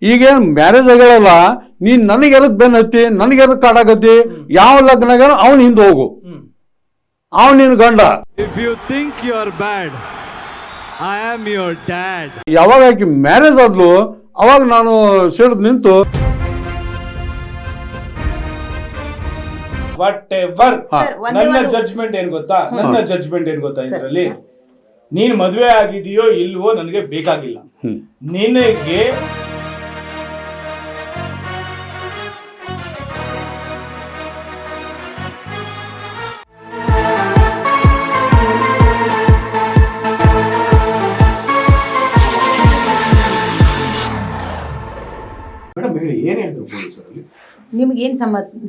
ಈಗೇನು ಮ್ಯಾರೇಜ್ ಆಗ್ಯಾಳಲ್ಲ, ನೀನ್ ನನಗೆ ಎದಕ್ ಬೆನ್ ಹತ್ತಿ, ನನಗೆ ಎದಕ್ ಕಾಡಾಕತ್ತಿ, ಯಾವ ಲಗ್ನ ಆಗ್ಯಾನ ಅವ್ನು ಹಿಂದೆ ಹೋಗು, ಅವ್ನು ನಿನ್ ಗಂಡ. If you think you're bad, I am your dad. ಯಾವಾಗ ಆಕಿ ಮ್ಯಾರೇಜ್ ಆದ್ಲು ಅವಾಗ ನಾನು ಸಿಡಿದು ನಿಂತು ವಾಟ್ ಎವರ್ ನನ್ನ ಜಡ್ಜ್ಮೆಂಟ್ ಏನ್ ಗೊತ್ತಾ, ಇದರಲ್ಲಿ ನೀನ್ ಮದ್ವೆ ಆಗಿದೆಯೋ ಇಲ್ವೋ ನನಗೆ ಬೇಕಾಗಿಲ್ಲ. ನಿನಗೆ ಮೇಡಮ್ ಹೇಳಿ ಏನ್ ಹೇಳಿದ್ರು ಪೊಲೀಸರಲ್ಲಿ? ನಿಮ್ಗೆ ಏನು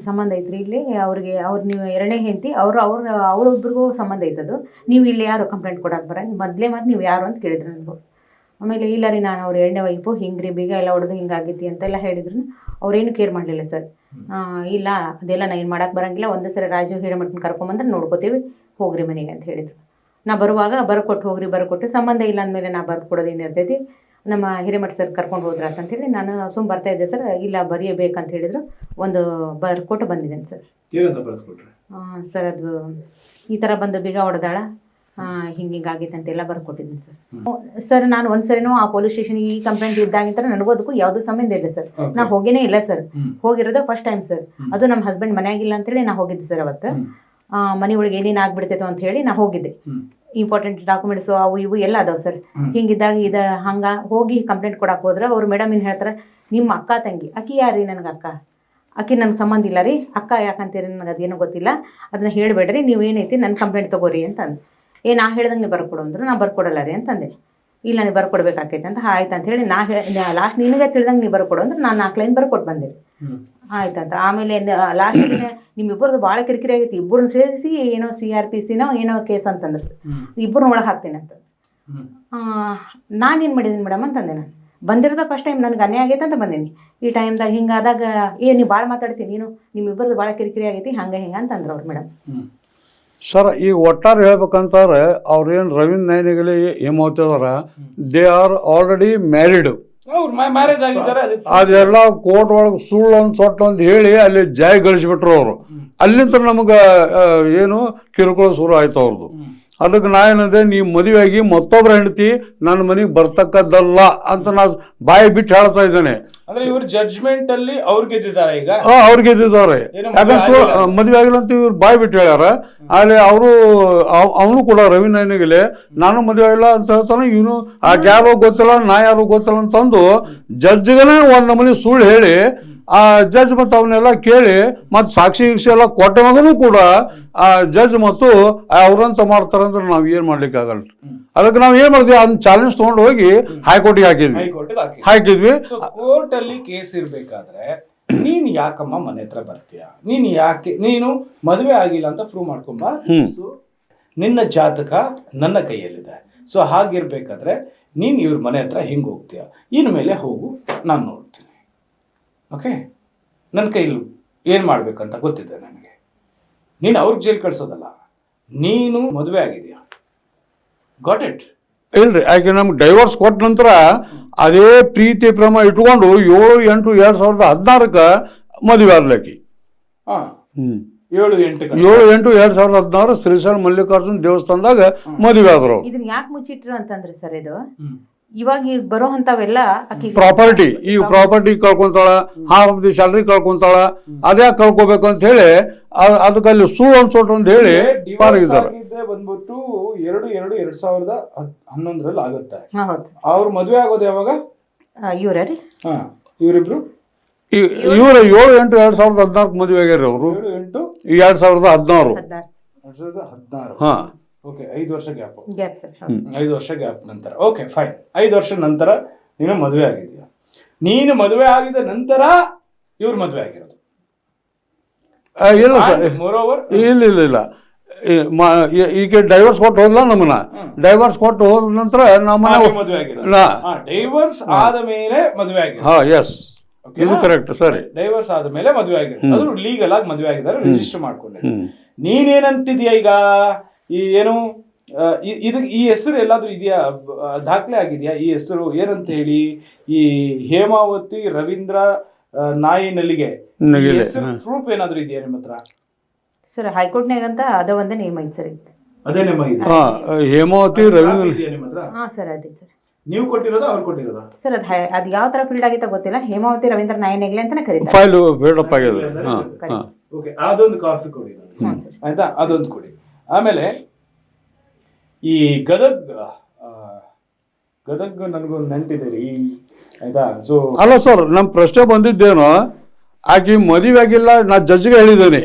ಸಂಬಂಧ ಐತ್ರಿ ಇಲ್ಲಿ? ಅವ್ರಿಗೆ ನೀವು ಎರಡನೇ ಹೆಂಡತಿ, ಅವ್ರಿಬ್ರಿಗೂ ಸಂಬಂಧ ಐತದು. ನೀವು ಇಲ್ಲಿ ಯಾರು ಕಂಪ್ಲೇಂಟ್ ಕೊಡಕ್ಕೆ ಬರಂಗೆ ಮೊದಲೇ ಮತ್ತು ನೀವು ಯಾರು ಅಂತ ಕೇಳಿದ್ರು ನನಗೂ. ಆಮೇಲೆ ಇಲ್ಲ ರೀ ನಾನು ಅವ್ರ ಎರಡನೇ ವೈಫು, ಹಿಂಗೆ ರೀ ಬೀಗ ಎಲ್ಲ ಹೊಡೆದು ಹಿಂಗಾಗೈತಿ ಅಂತೆಲ್ಲ ಹೇಳಿದ್ರು. ಅವ್ರೇನು ಕೇರ್ ಮಾಡಲಿಲ್ಲ ಸರ್. ಇಲ್ಲ ಅದೆಲ್ಲ ನಾ ಏನು ಮಾಡೋಕ್ಕೆ ಬರೋಂಗಿಲ್ಲ, ಒಂದೇ ಸರಿ ರಾಜು ಹಿರೇಮಠನ ಕರ್ಕೊಂಬಂದ್ರೆ ನೋಡ್ಕೋತೀವಿ, ಹೋಗ್ರಿ ಮನೆಗೆ ಅಂತ ಹೇಳಿದರು. ನಾ ಬರುವಾಗ ಬರ್ಕೊಟ್ಟು ಹೋಗ್ರಿ, ಬರ್ಕೊಟ್ಟು ಸಂಬಂಧ ಇಲ್ಲ ಅಂದಮೇಲೆ ನಾ ಬರ್ದು ಕೊಡೋದು ಏನಿರ್ತೈತಿ, ನಮ್ಮ ಹಿರೇಮಠ ಸರ್ ಕರ್ಕೊಂಡು ಹೋದ್ರ ಅಂತೇಳಿ ನಾನು ಸುಮ್ಮ ಬರ್ತಾಯಿದ್ದೆ ಸರ್. ಇಲ್ಲ ಬರೆಯಬೇಕಂತ ಹೇಳಿದರು, ಒಂದು ಬರ್ಕೊಟ್ಟು ಬಂದಿದ್ದೇನೆ ಸರ್. ಏನಂತ ಬರ್ಸ್ಕೊಟ್ರೆ? ಸರ್ ಅದು ಈ ಥರ ಬಂದು ಬೀಗ ಹೊಡೆದಾಳ, ಹಿಂಗಾಗೈತೆ ಅಂತೆಲ್ಲ ಬರ್ಕೊಟ್ಟಿದ್ದೀನಿ ಸರ್. ಸರ್ ನಾನು ಒಂದು ಸರಿನೂ ಆ ಪೊಲೀಸ್ ಸ್ಟೇಷನ್ ಈ ಕಂಪ್ಲೇಂಟ್ ಇದ್ದಾಗಿಂತ ನನಗೂ ಅದಕ್ಕೂ ಯಾವುದೂ ಸಂಬಂಧ ಇಲ್ಲ ಸರ್. ನಾ ಹೋಗೇನೇ ಇಲ್ಲ ಸರ್, ಹೋಗಿರೋದು ಫಸ್ಟ್ ಟೈಮ್ ಸರ್. ಅದು ನಮ್ಮ ಹಸ್ಬೆಂಡ್ ಮನೆಯಾಗಿಲ್ಲ ಅಂತೇಳಿ ನಾ ಹೋಗಿದ್ದೆ ಸರ್. ಅವತ್ತು ಮನೆ ಒಳಗೆ ಏನೇನು ಆಗ್ಬಿಡ್ತೈತೋ ಅಂತ ಹೇಳಿ ನಾ ಹೋಗಿದ್ದೆ. ಇಂಪಾರ್ಟೆಂಟ್ ಡಾಕ್ಯುಮೆಂಟ್ಸು ಅವು ಇವು ಎಲ್ಲ ಅದಾವೆ ಸರ್. ಹಿಂಗಿದ್ದಾಗ ಹಂಗೆ ಹೋಗಿ ಕಂಪ್ಲೇಂಟ್ ಕೊಡಕ್ಕೆ ಹೋದ್ರೆ ಅವ್ರು ಮೇಡಮ್ ಏನು ಹೇಳ್ತಾರೆ, ನಿಮ್ಮ ಅಕ್ಕ ತಂಗಿ, ಅಕ್ಕಿ ಯಾರೀ ನನಗೆ ಅಕ್ಕ, ಅಕ್ಕಿ ನನಗೆ ಸಂಬಂಧ ಇಲ್ಲ ರೀ, ಅಕ್ಕ ಯಾಕಂತೀರಿ ನನಗೆ ಅದೇನೋ ಗೊತ್ತಿಲ್ಲ, ಅದನ್ನ ಹೇಳಬೇಡ್ರಿ, ನೀವು ಏನೈತಿ ನನ್ನ ಕಂಪ್ಲೇಂಟ್ ತೊಗೋರಿ ಅಂತಂದು. ನಾ ಹೇಳ್ದಂಗೆ ನೀವು ಬರ್ಕೊಡು ಅಂದರು. ನಾ ಬರ್ಕೊಡಲ್ಲ ರೀ ಅಂತಂದೆ. ಇಲ್ಲ ನೀವು ಬರ್ಕೊಡ್ಬೇಕಾಕೈತೆ ಅಂತ. ಆಯ್ತು ಅಂತ ಹೇಳಿ ಲಾಸ್ಟ್ ನಿನಗೆ ತಿಳಿದಂಗೆ ನೀವು ಬರ್ಕೊಡು ಅಂದ್ರೆ ನಾನು 4 ಲೈನ್ ಬರ್ಕೊಟ್ಟು ಬಂದೆ ರೀ. ಆಯ್ತಂತ. ಆಮೇಲೆ ಲಾಸ್ಟಿಗೆ ನಿಮ್ಮಿಬ್ಬರದು ಭಾಳ ಕಿರಿಕಿರಿ ಆಗೈತಿ, ಇಬ್ಬರನ್ನ ಸೇರಿಸಿ ಏನೋ CRPCನೋ ಏನೋ ಕೇಸ್ ಅಂತಂದ್ರೆ ಸರ್, ಇಬ್ಬರನ್ನ ಒಳಗೆ ಹಾಕ್ತೀನಿ ಅಂತ. ನಾನೇನು ಮಾಡಿದ್ದೀನಿ ಮೇಡಮ್ ಅಂತಂದೆ. ನಾನು ಬಂದಿರೋದ ಫಸ್ಟ್ ಟೈಮ್, ನನಗೆ ಅನ್ಯಾಯ ಆಗೈತೆ ಅಂತ ಬಂದೀನಿ. ಈ ಟೈಮ್ದಾಗ ಹಿಂಗಾದಾಗ ನೀವು ಭಾಳ ಮಾತಾಡ್ತೀನಿ, ನೀನು ನಿಮ್ಮಿಬ್ಬರದು ಭಾಳ ಕಿರಿಕಿರಿ ಆಗೈತಿ, ಹಂಗೆ ಅಂತಂದ್ರೆ ಅವ್ರು ಮೇಡಮ್. ಸರ್ ಈಗ ಒಟ್ಟಾರೆ ಹೇಳ್ಬೇಕಂತಾರೆ, ಅವ್ರೇನು ರವೀಂದ್ರ ನೈನಿಗಲಿ ಹೇಮಾವತಿ ಅವರ they are already married. Marriage ಆಗಿದ್ದಾರೆ. ಅದೆಲ್ಲ ಕೋರ್ಟ್ ಒಳಗೆ ಸುಳ್ಳು ಒಂದು ಸೊಟ್ಟು ಅಂತ ಹೇಳಿ ಅಲ್ಲಿ ಜಾಯ್ ಗಳಿಸ್ಬಿಟ್ರು ಅವರು. ಅಲ್ಲಿಂದ ನಮಗೆ ಏನು ಕಿರುಕುಳ ಶುರು ಆಯ್ತು ಅವ್ರದ್ದು. ಅದಕ್ಕೆ ನಾ ಏನಂದ್ರೆ, ನೀವು ಮದುವೆಯಾಗಿ ಮತ್ತೊಬ್ಬರ ಹೆಂಡತಿ ನನ್ನ ಮನೆಗೆ ಬರ್ತಕ್ಕದ್ದಲ್ಲ ಅಂತ ನಾ ಬಾಯಿ ಬಿಟ್ಟು ಹೇಳ್ತಾ ಇದ್ದೇನೆ. ಅಂದ್ರೆ ಇವ್ರ ಜಡ್ಜ್ಮೆಂಟ್ ಅಲ್ಲಿ ಅವ್ರು ಗೆದ್ದಿದ್ದಾರೆ. ಈಗ ಅವ್ರು ಗೆದ್ದಿದ್ದಾರೆ, ಯಾಕಂದ್ರೆ ಮದುವೆ ಆಗಿಲ್ಲ ಅಂತ ಇವ್ರು ಬಾಯಿ ಬಿಟ್ಟು ಹೇಳ್ಯಾರ. ಅಲ್ಲಿ ಅವನು ಕೂಡ ರವಿ ನೈನಿಗಲೆ ನಾನು ಮದುವೆ ಆಗಿಲ್ಲ ಅಂತ ಹೇಳ್ತಾನೆ, ಇವನು ಆ ಯಾರೋ ಗೊತ್ತಿಲ್ಲ, ನಾ ಯಾರು ಗೊತ್ತಿಲ್ಲ ಅಂತಂದು ಜಡ್ಜ್ಗನೇ ಒಂದು ನಮೂನಿ ಸುಳ್ಳು ಹೇಳಿ ಆ ಜಡ್ಜ್ ಮತ್ತು ಅವನ್ನೆಲ್ಲ ಕೇಳಿ ಮತ್ತು ಸಾಕ್ಷಿ ಎಲ್ಲ ಕೊಟ್ಟ ಮಗನೂ ಕೂಡ ಆ ಜಡ್ಜ್ ಮತ್ತು ಅವ್ರಂತ ಮಾಡ್ತಾರಂದ್ರೆ ನಾವು ಏನು ಮಾಡ್ಲಿಕ್ಕೆ ಆಗಲ್ಲ. ಅದಕ್ಕೆ ನಾವು ಏನ್ ಮಾಡಿದ್ವಿ, ಅದನ್ನ ಚಾಲೆಂಜ್ ತಗೊಂಡು ಹೋಗಿ ಹೈಕೋರ್ಟಿಗೆ ಹಾಕಿದ್ವಿ. ಕೋರ್ಟ್ ಅಲ್ಲಿ ಕೇಸ್ ಇರ್ಬೇಕಾದ್ರೆ ನೀನ್ ಯಾಕಮ್ಮ ಮನೆ ಹತ್ರ ಬರ್ತೀಯ, ನೀನು ಮದುವೆ ಆಗಿಲ್ಲ ಅಂತ ಪ್ರೂವ್ ಮಾಡ್ಕೊಂಬ, ನಿನ್ನ ಜಾತಕ ನನ್ನ ಕೈಯಲ್ಲಿದೆ. ಸೊ ಹಾಗಿರ್ಬೇಕಾದ್ರೆ ನೀನ್ ಇವ್ರ ಮನೆ ಹತ್ರ ಹೆಂಗ್ ಹೋಗ್ತೀಯ, ಇನ್ಮೇಲೆ ಹೋಗು, ನಾನು ನೋಡ್ತೀನಿ. ಓಕೆ, ನನ್ನ ಕೈಲಿ ಏನು ಮಾಡ್ಬೇಕಂತ ಗೊತ್ತಿದೆ ನನಗೆ. ನೀನು ಅವ್ರಿಗೆ ಜೈಲ್ ಕಳ್ಸೋದಲ್ಲ, ನೀನು ಮದುವೆ ಆಗಿದೆಯಾ, ಗಾಟ್ ಇಟ್. ಇಲ್ರಿ, ಯಾಕೆ ನಮ್ಗೆ ಡೈವರ್ಸ್ ಕೊಟ್ಟ ನಂತರ ಅದೇ ಪ್ರೀತಿ ಪ್ರೇಮ ಇಟ್ಕೊಂಡು 7/8/2016 ಮದುವೆ ಆದ್ಲಾಕಿ. 7/8/2016 ಶ್ರೀಶೈಲ ಮಲ್ಲಿಕಾರ್ಜುನ ದೇವಸ್ಥಾನದಾಗ ಮದುವೆ ಆದ್ರು. ಇದನ್ನ ಯಾಕೆ ಮುಚ್ಚಿಟ್ರು ಅಂತಂದ್ರೆ ಸರ್, ಇದು ಇವಾಗ ಈಗ ಬರೋ ಅಂತವೆಲ್ಲ ಪ್ರಾಪರ್ಟಿ, ಈಗ ಪ್ರಾಪರ್ಟಿ ಕಳ್ಕೊಂತಾಳ, ಹಾಫ್ ಆಫ್ ದಿ ಸ್ಯಾಲ್ರಿ ಕಳ್ಕೊಂತಾಳ, ಅದೇ ಕಳ್ಕೊಬೇಕು ಅಂತ ಹೇಳಿ ಅದಕ್ಕೆ ಅಲ್ಲಿ ಸೂ ಅನ್ಸೋಟ್ರು ಅಂತ ಹೇಳಿ ಬಂದ್ಬಿಟ್ಟು 2/2/2011 ಆಗುತ್ತೆ. ಅವ್ರು ಮದುವೆ ಆಗೋದು ಯಾವಾಗ? ಇವರಿಬ್ರು 7/8/2016 ಮದುವೆ ಆಗ್ಯಾರ ಅವರು. 2016. ಹಾ, ಓಕೆ, 5 ವರ್ಷ ಗ್ಯಾಪ್. 5 ವರ್ಷ ಗ್ಯಾಪ್ ನಂತರ, ಓಕೆ ಫೈನ್, 5 ವರ್ಷ ನಂತರ ನೀನು ಮದುವೆ ಆಗಿದೆಯಾ. ನೀನು ಮದುವೆ ಆಗಿದ ನಂತರ ಇವ್ರು ಮದುವೆ ಆಗಿರೋದು ಇಲ್ಲ ಸರ್. ಇಲ್ಲ ಈಗ ಡೈವರ್ಸ್ ಕೊಟ್ಟು ಹೋದ್ಲ ನಮ್ಮನ್ನ. ಡೈವರ್ಸ್ ಕೊಟ್ಟು ಹೋದ ನಂತರ ನಮ್ಮನ್ನ ಡೈವರ್ಸ್ ಆದ ಮೇಲೆ ಮದುವೆ ಆಗಿದೆ. ಹಾ, ಎಸ್, ಇದು ಕರೆಕ್ಟ್. ಸರಿ, ಡೈವರ್ಸ್ ಆದ ಮೇಲೆ ಮದುವೆ ಆಗಿದೆ, ಅದು ಲೀಗಲ್ ಆಗಿ ಮದುವೆ ಆಗಿದ್ದಾರೆ, ರಿಜಿಸ್ಟರ್ ಮಾಡ್ಕೊಂಡೆ. ನೀನೇನಂತಿದ್ಯಾ ಈಗ, ಈ ಏನು ಈ ಹೆಸರು ಎಲ್ಲಾದ್ರೂ ಇದೆಯಾ, ದಾಖಲೆ ಆಗಿದೆಯಾ ಈ ಹೆಸರು ಏನಂತ ಹೇಳಿ? ಈ ಹೇಮಾವತಿ ರವೀಂದ್ರ ನಾಯಿ ನಲಿಗೆ ಪ್ರೂಫ್ ಏನಾದ್ರೂ ಇದೆಯಾ ನಿಮ್ಮ ಹತ್ರ? ಸರ್ ಹೈಕೋರ್ಟ್ನಾಗಂತ ಅದ ಒಂದೇ ನೇಮ್ ಐತೆ ಸರ್. ಅದೇ ನಿಮ್ಮ ಹೇಮಾವತಿ ರವೀಂದ್ರ ನಿಮ್ಮ ಹತ್ರ? ಹಾಂ ಸರ್ ಅದೇ ಸರ್. ನೀವು ಕೊಟ್ಟಿರೋದಾ ಅವ್ರು ಕೊಟ್ಟಿರೋದಾ? ಸರ್ ಅದು ಯಾವ ತರ ಫೀಲ್ಡ್ ಆಗಿತ್ತ ಗೊತ್ತಿಲ್ಲ. ಹೇಮಾವತಿ ರವೀಂದ್ರ ನಾಯನೆಗ್ಲೆ ಅಂತಾನೆ ಕರೀತಾರೆ. ಫೈಲ್ ಬಿಲ್ಡಪ್ ಆಗಿದೆ. ಓಕೆ, ಅದೊಂದು ಕಾಪಿ ಕೊಡಿ ಆಯ್ತಾ, ಅದೊಂದು ಕೊಡಿ. ಆಮೇಲೆ ಈ ಗದಗ್ ನನಗೊಂದು ನೆನಪಿದೆ ರೀ ಆಯ್ತಾ. ಸೊ ಅಲ್ಲ ಸರ್, ನಮ್ಮ ಪ್ರಶ್ನೆ ಬಂದಿದ್ದೇನೋ, ಆಕೆ ಮದುವೆ ಆಗಿಲ್ಲ, ನಾ ಜಡ್ಜ್ಗೆ ಹೇಳಿದ್ದೇನೆ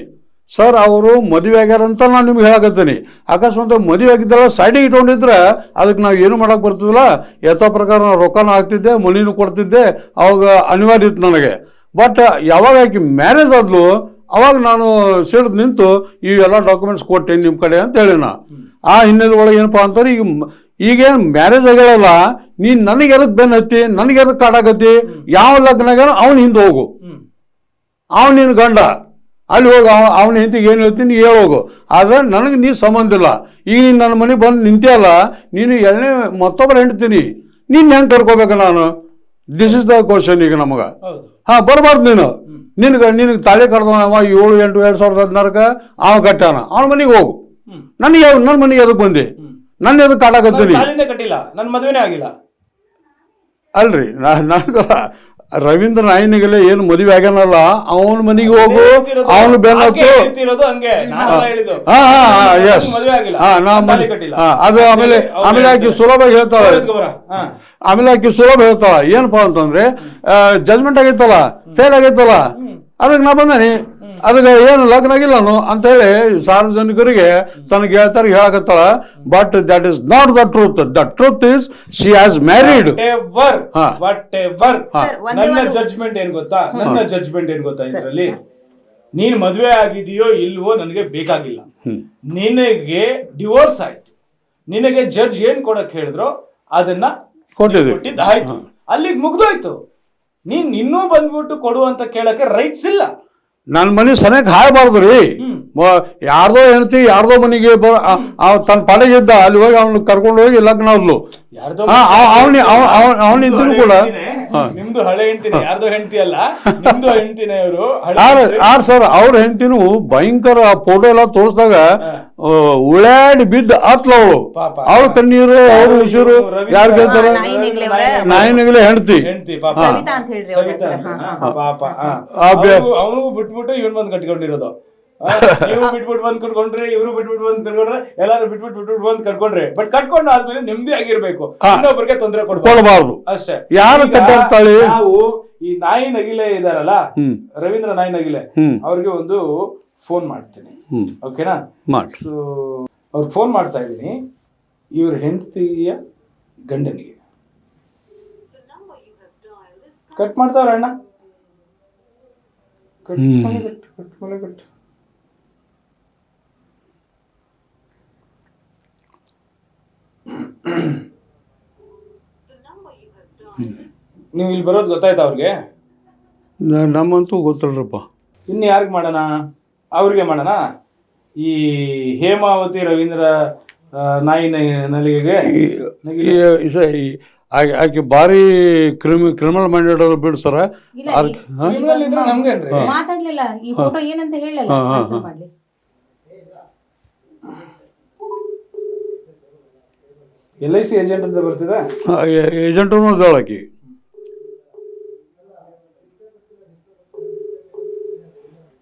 ಸರ್, ಅವರು ಮದುವೆ ಆಗ್ಯಾರಂತ ನಾನು ನಿಮ್ಗೆ ಹೇಳಕತ್ತೀನಿ. ಅಕಸ್ಮಾತ್ ಮದುವೆ ಆಗಿದ್ದಲ್ಲ ಸೈಡಿಗೆ ಇಟ್ಕೊಂಡಿದ್ರೆ ಅದಕ್ಕೆ ನಾವು ಏನು ಮಾಡೋಕೆ ಬರ್ತಿದ್ದಿಲ್ಲ. ಯಥಾ ಪ್ರಕಾರ ನಾನು ರೊಕ್ಕನೂ ಹಾಕ್ತಿದ್ದೆ, ಮನಿನೂ ಕೊಡ್ತಿದ್ದೆ, ಅವಾಗ ಅನಿವಾರ್ಯ ಇತ್ತು ನನಗೆ. ಬಟ್ ಯಾವಾಗ ಆಕೆ ಮ್ಯಾರೇಜ್ ಆದ್ಲು ಅವಾಗ ನಾನು ಸಿಡಿದು ನಿಂತು ಇವೆಲ್ಲ ಡಾಕ್ಯುಮೆಂಟ್ಸ್ ಕೊಟ್ಟೇನಿ ನಿಮ್ಮ ಕಡೆ ಅಂತ ಹೇಳಿನ. ಆ ಹಿನ್ನೆಲೆ ಒಳಗೆ ಏನಪ್ಪ ಅಂತಾರೆ, ಈಗೇನು ಮ್ಯಾರೇಜ್ ಆಗ್ಯಾಳಲ್ಲ, ನೀನು ನನಗೆ ಎದಕ್ಕೆ ಬೆನ್ನು ಹತ್ತಿ, ನನಗೆ ಎದಕ್ಕೆ ಕಾಡಾಕತ್ತಿ, ಯಾವ ಲಗ್ನಾಗ ಅವ್ನು ಹಿಂದೆ ಹೋಗು, ಅವ್ನು ನಿನ್ನ ಗಂಡ, ಅಲ್ಲಿ ಹೋಗಿ ಅವನ ಹೆಂಡತಿಗೆ ಏನು ಹೇಳ್ತೀನಿ ಹೇಳೋಗು. ಆದರೆ ನನಗೆ ನೀನು ಸಂಬಂಧ ಇಲ್ಲ. ಈಗ ನೀನು ನನ್ನ ಮನೆಗೆ ಬಂದು ನಿಂತಿಯಲ್ಲ, ನೀನು ಎರಡನೇ ಮತ್ತೊಬ್ಬರು ಹೆಂಡ್ತೀನಿ, ನೀನು ಹೆಂಗೆ ಕರ್ಕೋಬೇಕು ನಾನು? ದಿಸ್ ಇಸ್ ದ ಕ್ವಶನ್ ಈಗ ನಮಗೆ. ಹಾಂ, ಬರಬಾರ್ದು ನೀನು. ನಿನಗೆ ತಾಳಿ ಕಡ್ದವ 7/8/2016 ಅವ ಕಟ್ಟಾನ, ಅವನ ಮನೆಗೆ ಹೋಗು. ನನ್ನ ಮನೆಗೆ ಎದಕ್ಕೆ ಬಂದೆ, ನನ್ನ ಎದಕ್ಕೆ ಕಾಡಾಕತ್ತೀನಿ? ಕಟ್ಟಿಲ್ಲ, ನನ್ನ ಮದುವೆನೇ ಆಗಿಲ್ಲ ಅಲ್ರಿ. ನಾನು ರವೀಂದ್ರ ನಾಯಿನಿಗೆಲ್ಲ ಏನು ಮದುವೆ ಆಗ್ಯಾನಲ್ಲ, ಅವನ ಮನೆಗೆ ಹೋಗು, ಅವನು ಬೆನ್ನತ್ತು. ಅದು ಆಮೇಲೆ ಆಕಿ ಸುಲಭ ಹೇಳ್ತಾಳೆ. ಏನಪ್ಪಾ ಅಂತಂದ್ರೆ, ಜಜ್ಮೆಂಟ್ ಆಗೈತಲ್ಲ, ಫೇಲ್ ಆಗೈತಲ್ಲ, ಅದಕ್ಕೆ ನಾ ಬಂದಾನಿ, ಅದಕ್ಕೆ ಏನು ಲಗ್ನ ಆಗಿಲ್ಲನು ಅಂತೇಳಿ ಸಾರ್ವಜನಿಕರಿಗೆ ತನಗೆ ಹೇಳ್ತಾರೆ, ಹೇಳಕತ್ತಾಳ. But that is not the truth. The truth is she has married. ನನ್ನ ಜಡ್ಜ್ಮೆಂಟ್ ಏನ್ ಗೊತ್ತಾ ಇದರಲ್ಲಿ, ನೀನ್ ಮದ್ವೆ ಆಗಿದೆಯೋ ಇಲ್ವೋ ನನಗೆ ಬೇಕಾಗಿಲ್ಲ. ನಿನಗೆ ಡಿವೋರ್ಸ್ ಆಯ್ತು, ನಿನಗೆ ಜಡ್ಜ್ ಏನ್ ಕೊಡಕ್ ಹೇಳಿದ್ರು ಅದನ್ನ ಕೊಟ್ಟಿದ್ದಾಯ್ತು, ಅಲ್ಲಿಗೆ ಮುಗ್ದೋಯ್ತು. ನೀನ್ ಇನ್ನೂ ಬಂದ್ಬಿಟ್ಟು ಕೊಡು ಅಂತ ಕೇಳಕ್ಕೆ ರೈಟ್ಸ್ ಇಲ್ಲ. ನನ್ನ ಮನೆ ಸನಕ್ ಹಾಯಬಾರ್ದು ರೀ. ಯಾರ್ದೋ ಹೆಣ್ತಿ ಯಾರ್ದೋ ಮನೆಗೆ ತನ್ನ ಪಾಡಿಗಿದ್ದ, ಅಲ್ಲಿ ಹೋಗಿ ಅವ್ನ ಕರ್ಕೊಂಡು ಹೋಗಿ ಲಗ್ನ ಆದ್ಲು. ಅವನ ಇದ್ರು ಕೂಡ ನಿಮ್ದು ಹಳೆ ಹೆಂಡ್ತಿನೇ, ಯಾರ್ದೋ ಹೆಂಡ್ತಿ ಅಲ್ಲ, ನಿಮ್ದು ಹೆಂಡ್ತಿನೇ ಅವರು. ಸರ್, ಅವ್ರ ಹೆಂಡ್ತಿನೂ ಭಯಂಕರ ಫೋಟೋ ಎಲ್ಲ ತೋರಿಸಿದಾಗ ಉಳಾಡಿ ಬಿದ್ದ ಹತ್ಲವಳು. ಅವ್ರ ಕಣ್ಣೀರು, ಅವ್ರ ಉಸಿರು ಯಾರು ಕೇಳ್ತಾರ? ನಾಯಿನಿಗಲೇ ಹೆಂಡ್ತಿ. ಅವನಿಗೂ ಬಿಟ್ಬಿಟ್ಟು ಇವನ್ ಬಂದ್ ಕಟ್ಕೊಂಡಿರೋದು. ನೀವು ಬಿಟ್ಬಿಟ್ಟು ಬಂದ್ ಕಟ್ಕೊಂಡ್ರೆ, ಇವರು ಬಿಟ್ಬಿಟ್ಟು ಬಂದ್ ಕಟ್ಕೊಂಡ್ರೆ, ಎಲ್ಲಾರು ಬಿಟ್ಬಿಟ್ಟು ಬಂದ್ ಕಟ್ಕೊಂಡ್ರೆ. ಬಟ್ ಕಟ್ಕೊಂಡು ಆದ್ಮೇಲೆ ನೆಮ್ಮದಿ ಆಗಿರ್ಬೇಕು, ಇನ್ನೊಬ್ಬರಿಗೆ ತೊಂದರೆ ಕೊಡಬಾರ್ದು ಅಷ್ಟೇ. ಯಾರು ಕಟ್ಟಾಡ್ತಾಳೆ? ನಾವು ಈ ನಾಯಿ ನಗಿಲೆ ಇದಾರಲ್ಲ, ರವೀಂದ್ರ ನಾಯಿ ನಗಿಲೆ, ಅವ್ರಿಗೆ ಒಂದು ಫೋನ್ ಮಾಡ್ತೀನಿ, ಓಕೆನಾ? ಸೊ ಅವ್ರಿಗೆ ಫೋನ್ ಮಾಡ್ತಾ ಇದ್ದೀನಿ, ಇವ್ರ ಹೆಂಡತಿಯ ಗಂಡನಿಗೆ. ಕಟ್ ಮಾಡ್ತಾವ್ರ ಅಣ್ಣ, ಕಟ್. ನೀವು ಇಲ್ಲಿ ಬರೋದು ಗೊತ್ತಾಯ್ತಾ ಅವ್ರಿಗೆ? ನಮ್ಮಂತೂ ಗೊತ್ತಲ್ರಪ್ಪ. ಇನ್ನು ಯಾರಿಗೆ ಮಾಡೋಣ? ಅವ್ರಿಗೆ ಮಾಡೋಣ. ಈ ಹೇಮಾವತಿ ರವೀಂದ್ರ ನಾಯಿ ನಲಿಗೆಗೆ ಆಕೆ ಭಾರಿ ಕ್ರಿಮಿನಲ್ ಮೈಂಡೆಡ್ ಅವ್ರು ಬಿಡು ಸರ. ನಮ್ಗೇನ್ರಿ ಮಾತಾಡ್ಲಿಲ್ಲ, ಈ ಫೋಟೋ ಏನಂತ ಹೇಳಲ್ಲ. LIC ಏಜೆಂಟ್ ಅಂತ ಬರ್ತಿದೆ, ಏಜೆಂಟು ಆಕಿ.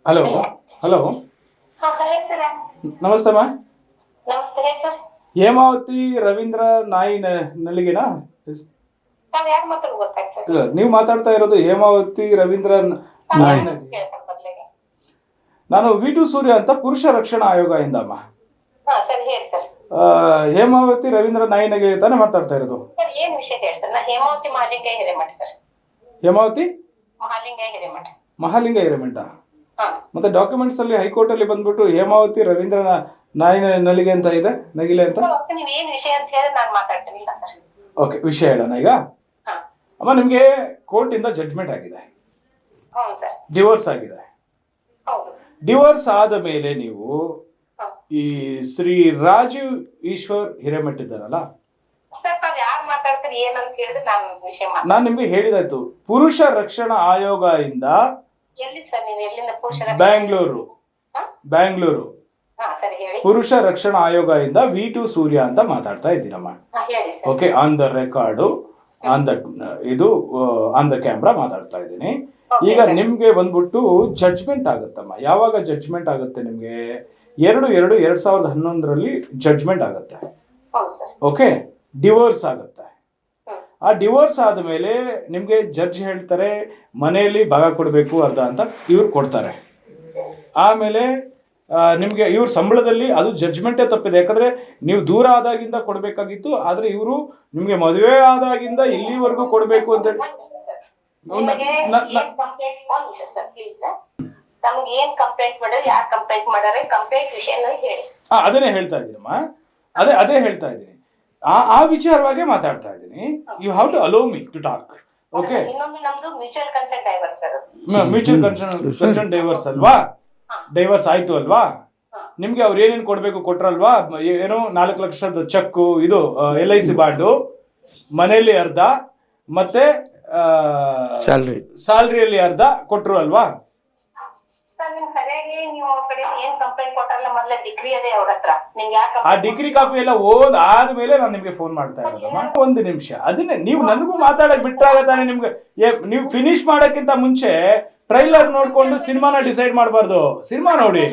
ಹಲೋ ಹಲೋ, ನಮಸ್ತಮ್ಮ. ಹೇಮಾವತಿ ರವೀಂದ್ರ ನಾಯಿ ನಲಿಗೆನಾ? ನೀವು ಮಾತಾಡ್ತಾ ಇರೋದು ಹೇಮಾವತಿ ರವೀಂದ್ರ ನಾಯಿ ನಲಿಗೆ. ನಾನು V2 ಸೂರ್ಯ ಅಂತ ಪುರುಷ ರಕ್ಷಣಾ ಆಯೋಗ ಇಂದಮ್ಮ. ಹೇಮಾವತಿ ರವೀಂದ್ರ ನಾಯಿ ನಲಿಗೆ ತಾನೇ ಮಾತಾಡ್ತಾ ಇರೋದು? ಹೇಮಾವತಿ ಮಹಾಲಿಂಗ ಹಿರೇಮಠ. ಮತ್ತೆ ಡಾಕ್ಯುಮೆಂಟ್ಸ್ ಅಲ್ಲಿ ಹೈಕೋರ್ಟ್ ಅಲ್ಲಿ ಬಂದ್ಬಿಟ್ಟು ಹೇಮಾವತಿ ರವೀಂದ್ರ ನಾಯಿ ನಲಿಗೆ ಅಂತ ಇದೆ, ನಗಿಲೆ ಅಂತ. ಓಕೆ, ವಿಷಯ ಹೇಳೋಣ ಈಗ. ಅಮ್ಮ, ನಿಮ್ಗೆ ಕೋರ್ಟ್ ಇಂದ ಜಡ್ಜ್ಮೆಂಟ್ ಆಗಿದೆ, ಡಿವೋರ್ಸ್ ಆಗಿದೆ. ಡಿವೋರ್ಸ್ ಆದ ಮೇಲೆ ನೀವು ಈ ಶ್ರೀ ರಾಜೀವ್ ಈಶ್ವರ್ ಹಿರೇಮಠ್ ಇದ್ದಾರಲ್ಲ, ಸರ್ ತಾವ್ ಯಾರು ಮಾತಾಡ್ತೀರಿ ಏನಂತ ಕೇಳಿದ್ರೆ ನಾನು ವಿಷಯ ನಾನು ನಿಮ್ಗೆ ಹೇಳಿದಾಯ್ತು, ಪುರುಷ ರಕ್ಷಣಾ ಆಯೋಗ ಇಂದ ಎಲ್ಲಿ ಸರ್ ನೀವು ಎಲ್ಲಿಂದ ಪುರುಷರ ಬ್ಯಾಂಗ್ಳೂರು ಹಾ ಸರಿ ಹೇಳಿ. ಪುರುಷ ರಕ್ಷಣಾ ಆಯೋಗ ಇಂದ V2 ಸೂರ್ಯ ಅಂತ ಮಾತಾಡ್ತಾ ಇದ್ದೀನಮ್ಮ. ಹೇಳಿ sir. Okay, on the record, on the ಇದು ಆನ್ ದ ಕ್ಯಾಮ್ರಾ ಮಾತಾಡ್ತಾ ಇದ್ದೀನಿ. ಈಗ ನಿಮ್ಗೆ ಬಂದ್ಬಿಟ್ಟು ಜಡ್ಜ್ಮೆಂಟ್ ಆಗುತ್ತಮ್ಮ. ಯಾವಾಗ ಜಡ್ಜ್ಮೆಂಟ್ ಆಗುತ್ತೆ ನಿಮ್ಗೆ? 2/2/2011 ಜಡ್ಜ್ಮೆಂಟ್ ಆಗುತ್ತೆ. ಹೌದು ಸರ್. ಓಕೆ, ಡಿವೋರ್ಸ್ ಆಗುತ್ತೆ. ಆ ಡಿವೋರ್ಸ್ ಆದಮೇಲೆ ನಿಮ್ಗೆ ಜಡ್ಜ್ ಹೇಳ್ತಾರೆ ಮನೆಯಲ್ಲಿ ಭಾಗ ಕೊಡಬೇಕು ಅರ್ಧ ಅಂತ, ಇವ್ರು ಕೊಡ್ತಾರೆ. ಆಮೇಲೆ ನಿಮ್ಗೆ ಇವ್ರ ಸಂಬಳದಲ್ಲಿ ಅದು ಜಡ್ಜ್ಮೆಂಟೇ ತಪ್ಪಿದೆ. ಯಾಕಂದ್ರೆ ನೀವು ದೂರ ಆದಾಗಿಂದ ಕೊಡ್ಬೇಕಾಗಿತ್ತು, ಆದ್ರೆ ಇವರು ನಿಮ್ಗೆ ಮದುವೆ ಆದಾಗಿಂದ ಇಲ್ಲಿವರೆಗೂ ಕೊಡ್ಬೇಕು ಅಂತ ನಿಮಗೆ ಏನ್ ಕಂಪ್ಲೇಂಟ್, ಒಂದ್ ನಿಮಿಷ ಸರ್ ಪ್ಲೀಸ್. ನಮ್ಗೆ ಏನ್ ಕಂಪ್ಲೇಂಟ್ ಮಾಡಿದ್ರೆ, ಯಾರು ಕಂಪ್ಲೇಂಟ್ ಮಾಡಾರೆ, ಕಂಪ್ಲೇಂಟ್ ವಿಷಯನ ಹೇಳಿ. ಅದನ್ನೇ ಹೇಳ್ತಾ ಇದ್ದೀನಮ್ಮ, ಅದೇ ಹೇಳ್ತಾ ಇದ್ದೀನಿ. ಆ ವಿಚಾರವಾಗೇ ಮಾತಾಡ್ತಾ ಇದ್ದೀನಿ. You have to allow me to talk. Okay, ಇನ್ನೊಂದು ನಮ್ದು mutual consent divorce sir. Mutual consent divorce ಅಲ್ವಾ? ಡೈವರ್ಸ್ ಆಯ್ತು ಅಲ್ವಾ? ನಿಮ್ಗೆ ಅವ್ರು ಏನೇನು ಕೊಡ್ಬೇಕು ಕೊಟ್ರಲ್ವಾ? ಏನು 4 ಲಕ್ಷದ ಚೆಕ್ಕು, ಇದು LIC ಬಾಂಡು, ಮನೆಯಲ್ಲಿ ಅರ್ಧ, ಮತ್ತೆ ಸ್ಯಾಲ್ರಿಯಲ್ಲಿ ಅರ್ಧ ಕೊಟ್ರು ಅಲ್ವಾ? ಸರ್ ನಿಮ್ಗೆ ಸರಿಯಾಗಿ ನೀವು ಅವ್ರ ಕಡೆ ಏನ್ ಕಂಪ್ಲೇಂಟ್ ಕೊಟ್ಟಾರಲ್ಲ, ಮೊದಲೇ ಡಿಗ್ರಿ ಅದೇ ಅವ್ರ ಹತ್ರ. ನಿಮ್ಗೆ ಯಾಕೆ ಆ ಡಿಗ್ರಿ ಕಾಪಿ ಎಲ್ಲ ಆದ್ಮೇಲೆ ನಾನು ನಿಮ್ಗೆ ಫೋನ್ ಮಾಡ್ತಾ ಇರೋದಮ್ಮ. ಒಂದು ನಿಮಿಷ, ಅದನ್ನೇ ನೀವು ನನಗೂ ಮಾತಾಡಕ್ ಬಿಟ್ಟಾಗ ತಾನೆ ನಿಮ್ಗೆ. ನೀವು ಫಿನಿಶ್ ಮಾಡಕ್ಕಿಂತ ಮುಂಚೆ ಟ್ರೈಲರ್ ನೋಡ್ಕೊಂಡು ಸಿನಿಮಾನ ಡಿಸೈಡ್ ಮಾಡಬಾರ್ದು. ಸಿನಿಮಾ ನೋಡಿ.